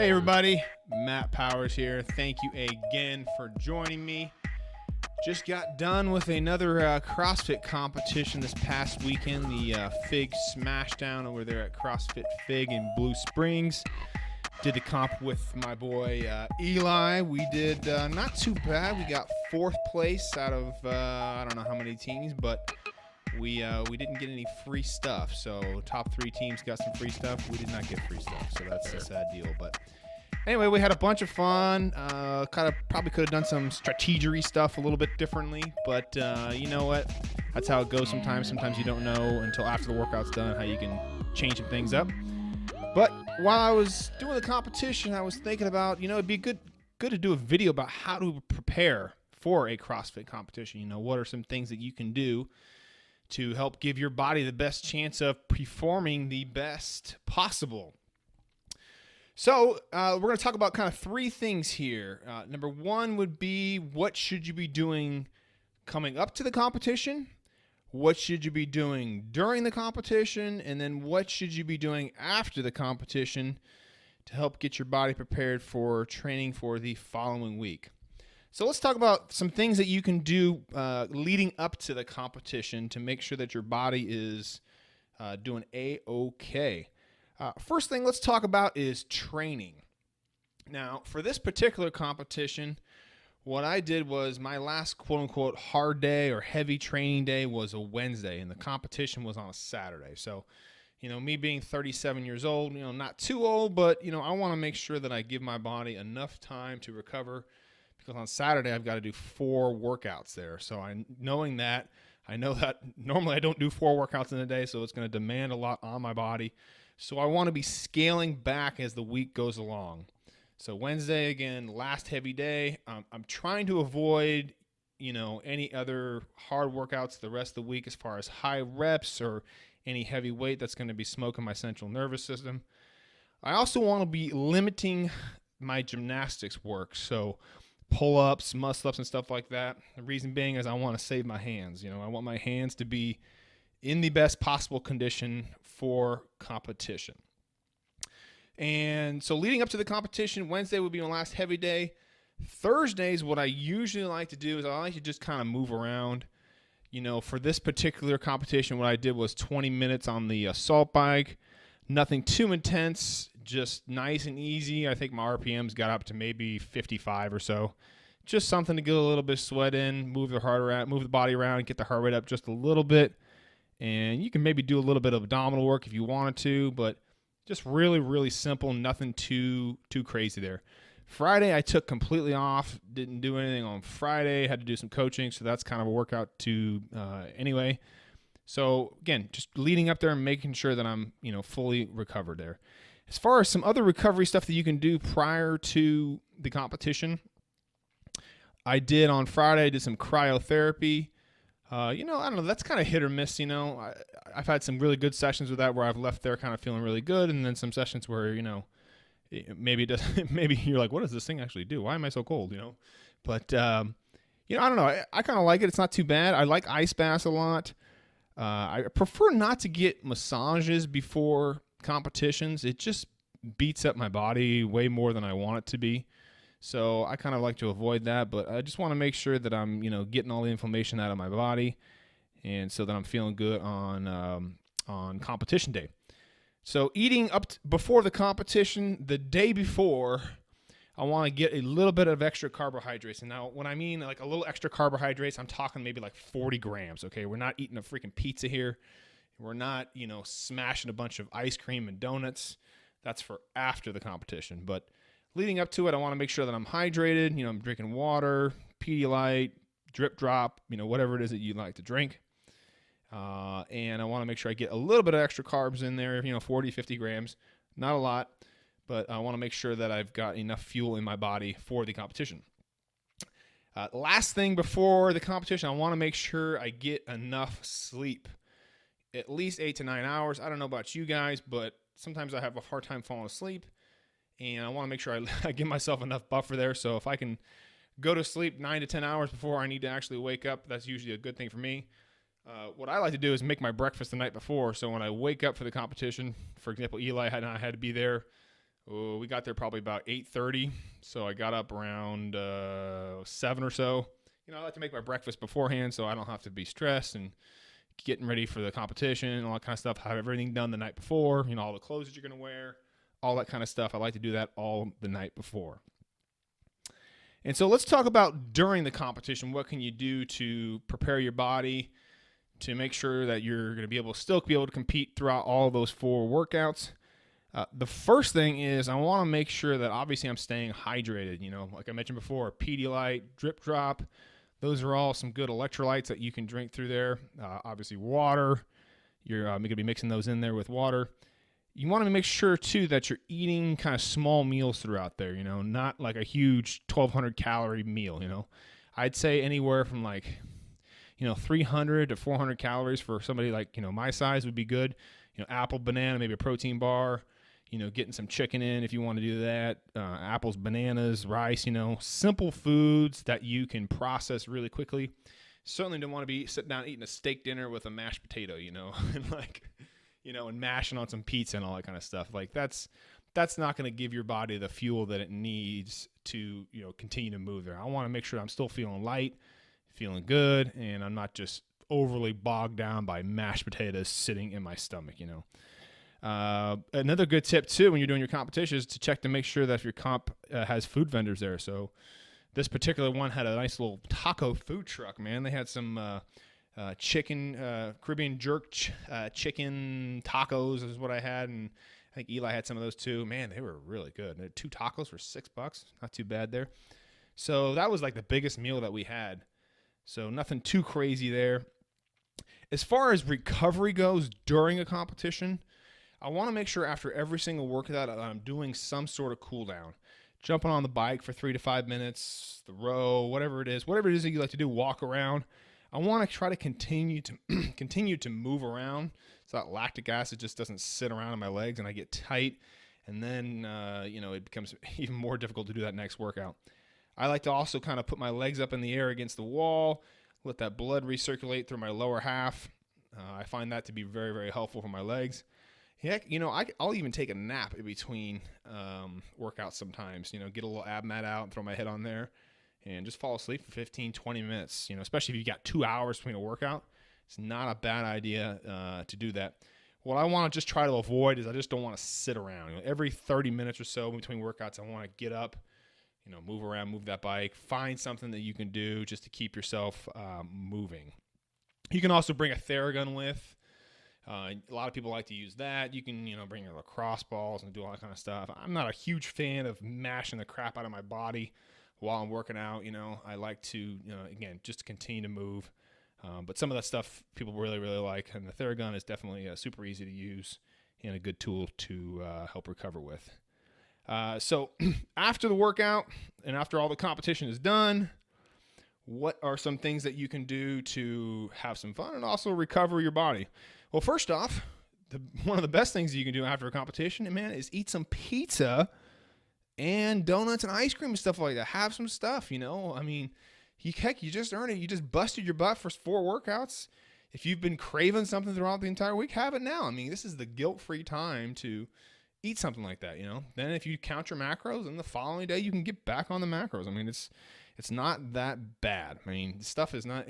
Hey everybody, Matt Powers here. Thank you again for joining me. Just got done with another CrossFit competition this past weekend, the Fig Smashdown over there at CrossFit Fig in Blue Springs. Did the comp with my boy Eli. We did not too bad. We got fourth place out of I don't know how many teams, but we didn't get any free stuff. So top three teams got some free stuff. We did not get free stuff, so that's a sad deal. But anyway, we had a bunch of fun. Probably could have done some strategery stuff a little bit differently, but you know what? That's how it goes sometimes. Sometimes you don't know until after the workout's done how you can change some things up. But while I was doing the competition, I was thinking about, it'd be good to do a video about how to prepare for a CrossFit competition. What are some things that you can do to help give your body the best chance of performing the best possible. So we're going to talk about kind of three things here. Number one would be, what should you be doing coming up to the competition? What should you be doing during the competition? And then what should you be doing after the competition to help get your body prepared for training for the following week? So let's talk about some things that you can do leading up to the competition to make sure that your body is doing A-OK. First thing let's talk about is training. Now, for this particular competition, what I did was my last quote-unquote hard day or heavy training day was a Wednesday, and the competition was on a Saturday. So, me being 37 years old, not too old, but, I want to make sure that I give my body enough time to recover, because on Saturday I've got to do 4 workouts there. So I know that normally I don't do 4 workouts in a day, so it's going to demand a lot on my body. So I want to be scaling back as the week goes along. So Wednesday, again, last heavy day. I'm trying to avoid, any other hard workouts the rest of the week as far as high reps or any heavy weight that's going to be smoking my central nervous system. I also want to be limiting my gymnastics work. So pull-ups, muscle-ups, and stuff like that. The reason being is I want to save my hands. I want my hands to be in the best possible condition for competition. And so leading up to the competition, Wednesday would be my last heavy day. Thursdays, what I usually like to do is I like to just kind of move around. For this particular competition, what I did was 20 minutes on the assault bike. Nothing too intense, just nice and easy. I think my RPMs got up to maybe 55 or so. Just something to get a little bit of sweat in, move the body around, get the heart rate up just a little bit. And you can maybe do a little bit of abdominal work if you wanted to, but just really, really simple, nothing too crazy there. Friday, I took completely off, didn't do anything on Friday, had to do some coaching, so that's kind of a workout anyway. So again, just leading up there and making sure that I'm, fully recovered there. As far as some other recovery stuff that you can do prior to the competition, I did on Friday, I did some cryotherapy. I don't know, that's kind of hit or miss, I've had some really good sessions with that where I've left there kind of feeling really good, and then some sessions where, maybe it doesn't, maybe you're like, what does this thing actually do? Why am I so cold, But, I don't know, I kind of like it. It's not too bad. I like ice baths a lot. I prefer not to get massages before competitions. It just beats up my body way more than I want it to be. So I kind of like to avoid that, but I just want to make sure that I'm, getting all the inflammation out of my body, and so that I'm feeling good on competition day. So eating before the competition, the day before, I want to get a little bit of extra carbohydrates. And now when I mean like a little extra carbohydrates, I'm talking maybe like 40 grams, okay? We're not eating a freaking pizza here. We're not, smashing a bunch of ice cream and donuts. That's for after the competition. But leading up to it, I want to make sure that I'm hydrated. I'm drinking water, Pedialyte, drip drop, whatever it is that you like to drink. And I want to make sure I get a little bit of extra carbs in there, 40, 50 grams. Not a lot, but I want to make sure that I've got enough fuel in my body for the competition. Last thing before the competition, I want to make sure I get enough sleep. At least 8 to 9 hours. I don't know about you guys, but sometimes I have a hard time falling asleep. And I want to make sure I give myself enough buffer there. So if I can go to sleep 9 to 10 hours before I need to actually wake up, that's usually a good thing for me. What I like to do is make my breakfast the night before. So when I wake up for the competition, for example, Eli and I had to be there we got there probably about 8:30. So I got up around 7 or so. I like to make my breakfast beforehand so I don't have to be stressed and getting ready for the competition and all that kind of stuff. Have everything done the night before, all the clothes that you're going to wear, all that kind of stuff. I like to do that all the night before. And so let's talk about during the competition. What can you do to prepare your body to make sure that you're going to be able to compete throughout all of those 4 workouts? The first thing is I want to make sure that obviously I'm staying hydrated. Like I mentioned before, Pedialyte, Drip Drop. Those are all some good electrolytes that you can drink through there. Obviously water. You're going to be mixing those in there with water. You want to make sure, too, that you're eating kind of small meals throughout there, not like a huge 1,200 calorie meal, I'd say anywhere from 300 to 400 calories for somebody like, my size would be good. Apple, banana, maybe a protein bar, getting some chicken in if you want to do that. Apples, bananas, rice, simple foods that you can process really quickly. Certainly don't want to be sitting down eating a steak dinner with a mashed potato, and mashing on some pizza and all that kind of stuff. Like that's not going to give your body the fuel that it needs to, continue to move there. I want to make sure I'm still feeling light, feeling good, and I'm not just overly bogged down by mashed potatoes sitting in my stomach, Another good tip too when you're doing your competition is to check to make sure that if your comp has food vendors there. So this particular one had a nice little taco food truck, man. They had some chicken, Caribbean jerk chicken tacos is what I had, and I think Eli had some of those too. Man, they were really good. They had 2 tacos for $6. Not too bad there. So that was like the biggest meal that we had. So nothing too crazy there. As far as recovery goes during a competition, I want to make sure after every single workout that I'm doing some sort of cool down. Jumping on the bike for 3 to 5 minutes, the row, whatever it is that you like to do, walk around. I want to try to continue to move around so that lactic acid just doesn't sit around in my legs and I get tight. And then, it becomes even more difficult to do that next workout. I like to also kind of put my legs up in the air against the wall, let that blood recirculate through my lower half. I find that to be very, very helpful for my legs. Heck, I'll even take a nap in between workouts sometimes, get a little ab mat out and throw my head on there and just fall asleep for 15, 20 minutes, especially if you've got 2 hours between a workout. It's not a bad idea to do that. What I want to just try to avoid is I just don't want to sit around. Every 30 minutes or so between workouts, I want to get up, move around, move that bike, find something that you can do just to keep yourself moving. You can also bring a Theragun with. A lot of people like to use that. You can, bring your lacrosse balls and do all that kind of stuff. I'm not a huge fan of mashing the crap out of my body while I'm working out. I like to, again, just to continue to move. But some of that stuff people really, really like. And the Theragun is definitely super easy to use and a good tool to help recover with. So after the workout and after all the competition is done, what are some things that you can do to have some fun and also recover your body? Well, first off, one of the best things you can do after a competition, man, is eat some pizza and donuts and ice cream and stuff like that. Have some stuff, I mean, you just earned it. You just busted your butt for 4 workouts. If you've been craving something throughout the entire week, have it now. I mean, this is the guilt-free time to eat something like that, Then if you count your macros, and the following day you can get back on the macros. I mean, it's not that bad. I mean, stuff is not,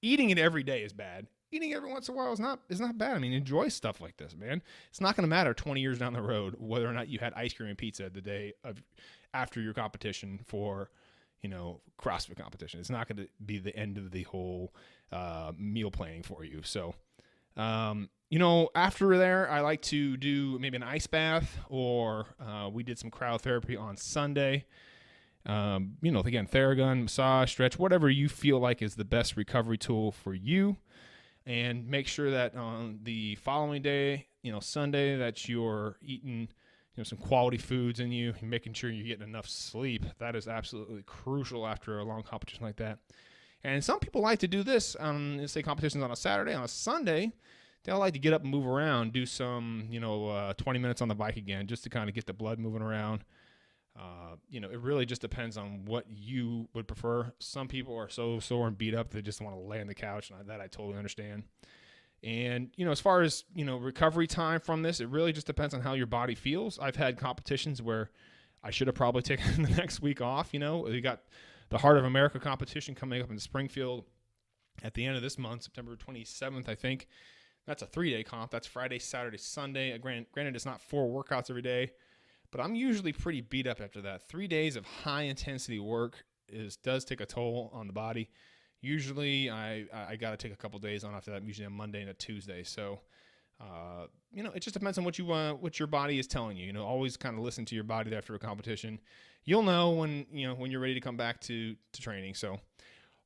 eating it every day is bad. Eating every once in a while is not bad. I mean, enjoy stuff like this, man. It's not going to matter 20 years down the road whether or not you had ice cream and pizza the day after your competition for, CrossFit competition. It's not going to be the end of the whole meal planning for you. So, after there, I like to do maybe an ice bath, or we did some cryotherapy on Sunday. Again, Theragun, massage, stretch, whatever you feel like is the best recovery tool for you. And make sure that on the following day, Sunday, that you're eating, some quality foods in you, and making sure you're getting enough sleep. That is absolutely crucial after a long competition like that. And some people like to do this, say competitions on a Saturday. On a Sunday, they'll like to get up and move around, do some, 20 minutes on the bike again, just to kind of get the blood moving around. It really just depends on what you would prefer. Some people are so sore and beat up they just want to lay on the couch, and that I totally understand. And, as far as, recovery time from this, it really just depends on how your body feels. I've had competitions where I should have probably taken the next week off. We got the Heart of America competition coming up in Springfield at the end of this month, September 27th, I think. That's a 3-day comp. That's Friday, Saturday, Sunday. Granted, it's not 4 workouts every day, but I'm usually pretty beat up after that. 3 days of high-intensity work does take a toll on the body. Usually, I got to take a couple days on after that, usually a Monday and a Tuesday. So, it just depends on what your body is telling you. Always kind of listen to your body after a competition. You'll know when you're ready to come back to training. So,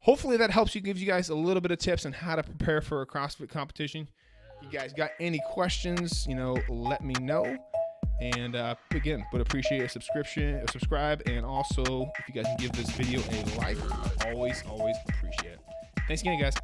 hopefully that helps you, gives you guys a little bit of tips on how to prepare for a CrossFit competition. You guys got any questions, let me know. And again, would appreciate a subscribe, and also if you guys can give this video a like, always appreciate it. Thanks again, guys.